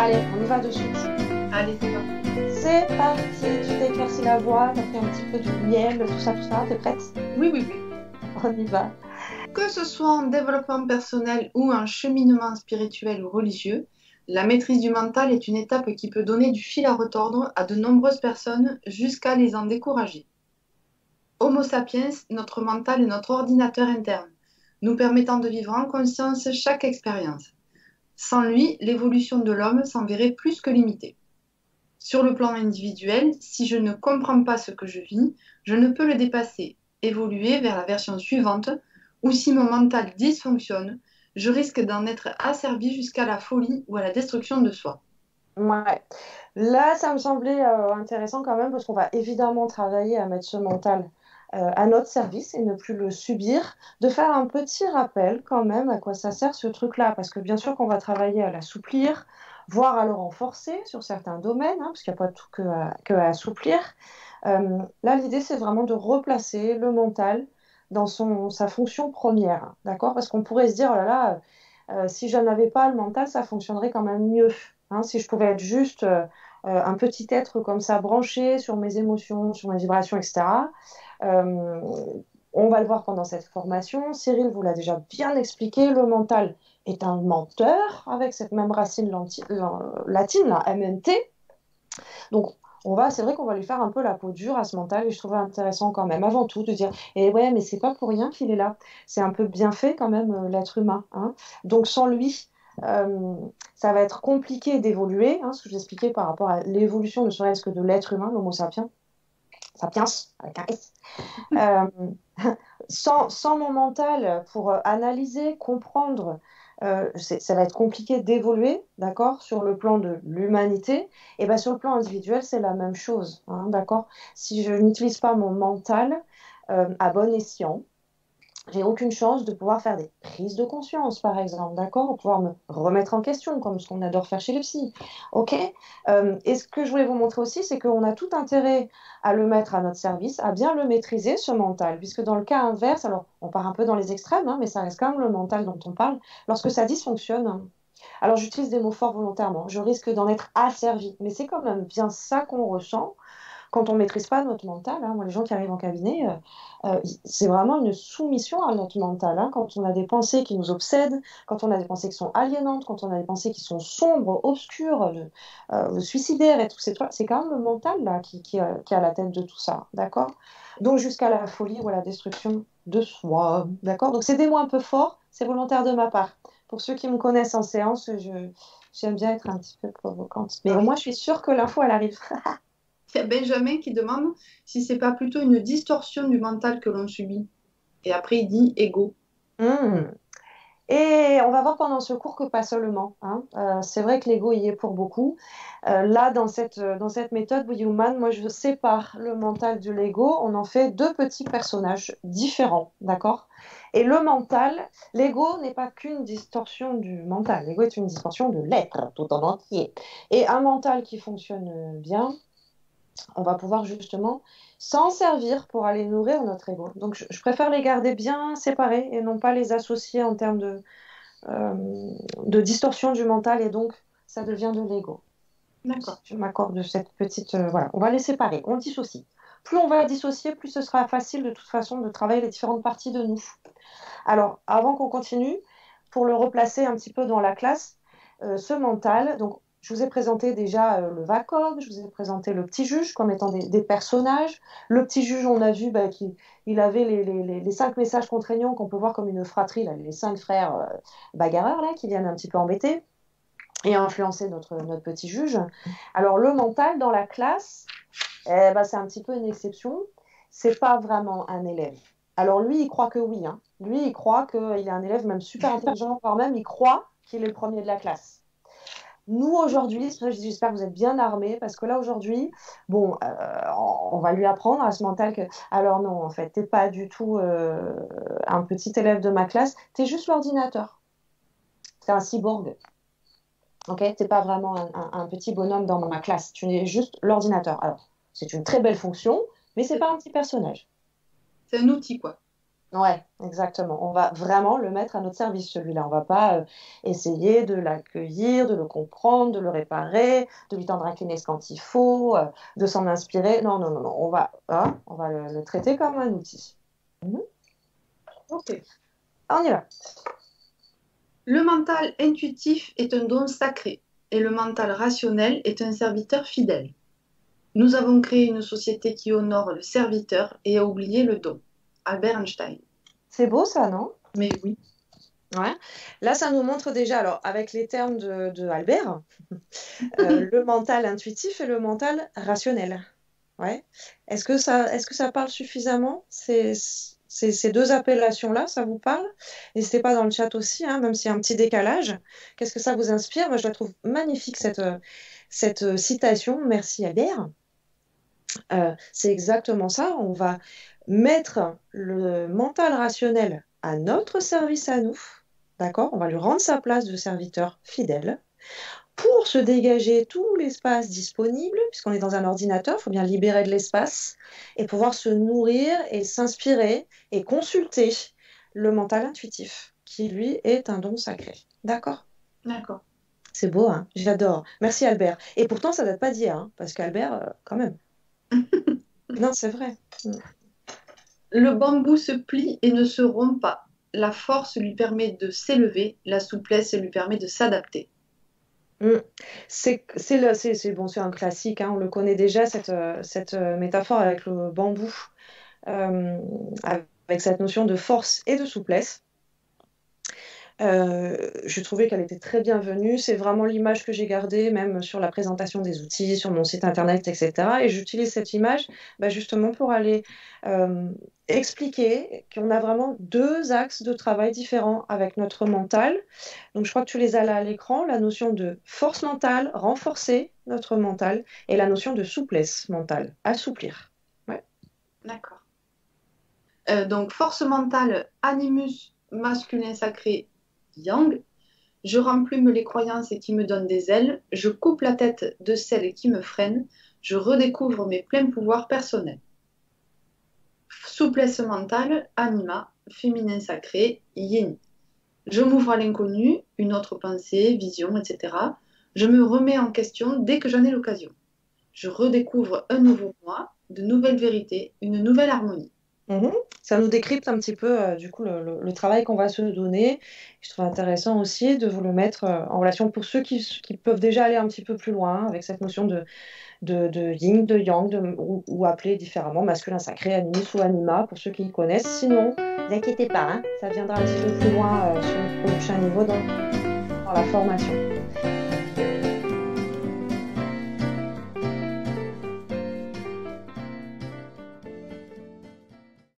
Allez, on y va de suite. Allez, c'est parti. C'est parti, tu t'es éclairci la voix, t'as pris un petit peu du miel, tout ça, t'es prête? Oui, oui, oui. On y va. Que ce soit en développement personnel ou en cheminement spirituel ou religieux, la maîtrise du mental est une étape qui peut donner du fil à retordre à de nombreuses personnes jusqu'à les en décourager. Homo sapiens, notre mental est notre ordinateur interne, nous permettant de vivre en conscience chaque expérience. Sans lui, l'évolution de l'homme s'en verrait plus que limitée. Sur le plan individuel, si je ne comprends pas ce que je vis, je ne peux le dépasser, évoluer vers la version suivante, ou si mon mental dysfonctionne, je risque d'en être asservi jusqu'à la folie ou à la destruction de soi. Ouais. Là, ça me semblait intéressant quand même parce qu'on va évidemment travailler à mettre ce mental à notre service et ne plus le subir, de faire un petit rappel quand même à quoi ça sert ce truc-là, parce que bien sûr qu'on va travailler à l'assouplir, voire à le renforcer sur certains domaines, hein, parce qu'il n'y a pas tout que à assouplir. Là, l'idée, c'est vraiment de replacer le mental dans sa fonction première, d'accord? Parce qu'on pourrait se dire, oh là là, si je n'avais pas le mental, ça fonctionnerait quand même mieux. Hein, si je pouvais être juste un petit être comme ça, branché sur mes émotions, sur mes vibrations, etc. Euh, on va le voir pendant cette formation. Cyril vous l'a déjà bien expliqué, le mental est un menteur avec cette même racine latine, la MNT. Donc, c'est vrai qu'on va lui faire un peu la peau dure à ce mental et je trouvais intéressant quand même, avant tout, de dire, eh ouais, mais c'est pas pour rien qu'il est là. C'est un peu bien fait quand même, l'être humain. Hein. Donc, sans lui, euh, ça va être compliqué d'évoluer, hein, ce que j'expliquais par rapport à l'évolution, ne serait-ce que de l'être humain, l'homo sapiens, sapiens, avec un S. Euh, sans mon mental pour analyser, comprendre, ça va être compliqué d'évoluer, d'accord, sur le plan de l'humanité. Et bien sur le plan individuel, c'est la même chose, hein, d'accord. Si je n'utilise pas mon mental à bon escient, j'ai aucune chance de pouvoir faire des prises de conscience, par exemple, d'accord? Pouvoir me remettre en question, comme ce qu'on adore faire chez les psys, ok? Et ce que je voulais vous montrer aussi, c'est qu'on a tout intérêt à le mettre à notre service, à bien le maîtriser, ce mental, puisque dans le cas inverse, alors on part un peu dans les extrêmes, hein, mais ça reste quand même le mental dont on parle, lorsque ça dysfonctionne, alors j'utilise des mots forts volontairement, je risque d'en être asservi, mais c'est quand même bien ça qu'on ressent quand on ne maîtrise pas notre mental, hein, moi, les gens qui arrivent en cabinet, c'est vraiment une soumission à notre mental. Hein, quand on a des pensées qui nous obsèdent, quand on a des pensées qui sont aliénantes, quand on a des pensées qui sont sombres, obscures, suicidaires et tout, c'est quand même le mental là, qui a la tête de tout ça. D'accord? Donc jusqu'à la folie ou à la destruction de soi. D'accord? Donc c'est des mots un peu forts, c'est volontaire de ma part. Pour ceux qui me connaissent en séance, j'aime bien être un petit peu provocante. Mais au moins, je suis sûre que l'info, elle arrive. Il y a Benjamin qui demande si c'est pas plutôt une distorsion du mental que l'on subit. Et après, il dit ego. Mmh. Et on va voir pendant ce cours que pas seulement. Hein. C'est vrai que l'ego y est pour beaucoup. Là, dans cette méthode Human, moi, je sépare le mental de l'ego. On en fait deux petits personnages différents, d'accord? Et le mental, l'ego n'est pas qu'une distorsion du mental. L'ego est une distorsion de l'être tout en entier. Et un mental qui fonctionne bien, on va pouvoir justement s'en servir pour aller nourrir notre ego. Donc, je préfère les garder bien séparés et non pas les associer en termes euh, de distorsion du mental et donc ça devient de l'ego. D'accord. Je m'accorde de cette petite... voilà, on va les séparer, on dissocie. Plus on va dissocier, plus ce sera facile de toute façon de travailler les différentes parties de nous. Alors, avant qu'on continue, pour le replacer un petit peu dans la classe, ce mental, donc je vous ai présenté déjà le VACOG, je vous ai présenté le petit juge comme étant des personnages. Le petit juge, on a vu qu'il il avait les 5 messages contraignants qu'on peut voir comme une fratrie, là, les 5 frères bagarreurs là, qui viennent un petit peu embêter et influencer notre petit juge. Alors le mental dans la classe, c'est un petit peu une exception. C'est pas vraiment un élève. Alors lui, il croit que oui. Hein. Lui, il croit qu'il est un élève même super intelligent, voire même il croit qu'il est le premier de la classe. Nous, aujourd'hui, j'espère que vous êtes bien armés, parce que là, aujourd'hui, bon, on va lui apprendre à ce mental que, alors non, en fait, t'es pas du tout un petit élève de ma classe, t'es juste l'ordinateur. T'es un cyborg. Ok, t'es pas vraiment un petit bonhomme dans ma classe, tu es juste l'ordinateur. Alors, c'est une très belle fonction, mais c'est pas un petit personnage. C'est un outil, quoi. Ouais, exactement. On va vraiment le mettre à notre service, celui-là. On va pas essayer de l'accueillir, de le comprendre, de le réparer, de lui tendre un Kleenex quand il faut, de s'en inspirer. Non, non, non, non. On va le traiter comme un outil. Mhm. Ok. On y va. Le mental intuitif est un don sacré et le mental rationnel est un serviteur fidèle. Nous avons créé une société qui honore le serviteur et a oublié le don. Albert Einstein. C'est beau ça, non? Mais oui. Ouais. Là, ça nous montre déjà, alors avec les termes de Albert, le mental intuitif et le mental rationnel. Ouais. Est-ce que ça parle suffisamment? Ces deux appellations-là, ça vous parle? N'hésitez pas dans le chat aussi, hein, même s'il y a un petit décalage. Qu'est-ce que ça vous inspire? Moi, je la trouve magnifique, cette citation. Merci Albert. C'est exactement ça. On va mettre le mental rationnel à notre service à nous. D'accord? On va lui rendre sa place de serviteur fidèle pour se dégager tout l'espace disponible, puisqu'on est dans un ordinateur, il faut bien libérer de l'espace et pouvoir se nourrir et s'inspirer et consulter le mental intuitif, qui lui est un don sacré. D'accord? D'accord. C'est beau, hein? J'adore. Merci Albert. Et pourtant, ça date pas d'hier, hein, parce qu'Albert, quand même. Non, c'est vrai. Le bambou se plie et ne se rompt pas. La force lui permet de s'élever, la souplesse lui permet de s'adapter. Mm. Bon, c'est un classique, hein, on le connaît déjà, cette métaphore avec le bambou, euh, avec cette notion de force et de souplesse. Je trouvais qu'elle était très bienvenue. C'est vraiment l'image que j'ai gardée, même sur la présentation des outils, sur mon site internet, etc. Et j'utilise cette image justement pour aller euh, expliquer qu'on a vraiment deux axes de travail différents avec notre mental. Donc, je crois que tu les as là à l'écran, la notion de force mentale, renforcer notre mental, et la notion de souplesse mentale, assouplir. Ouais. D'accord. Donc, force mentale, animus masculin sacré, yang. Je remplume les croyances qui me donnent des ailes. Je coupe la tête de celles qui me freinent. Je redécouvre mes pleins pouvoirs personnels. Souplesse mentale, anima, féminin sacré, yin. Je m'ouvre à l'inconnu, une autre pensée, vision, etc. Je me remets en question dès que j'en ai l'occasion. Je redécouvre un nouveau moi, de nouvelles vérités, une nouvelle harmonie. Mhm. Ça nous décrypte un petit peu du coup le travail qu'on va se donner. Je trouve intéressant aussi de vous le mettre en relation pour ceux qui peuvent déjà aller un petit peu plus loin avec cette notion de yin, de yang, ou appeler différemment masculin sacré, animus ou anima pour ceux qui connaissent. Sinon, ne vous inquiétez pas, hein, ça viendra un petit peu plus loin sur le prochain niveau dans la formation.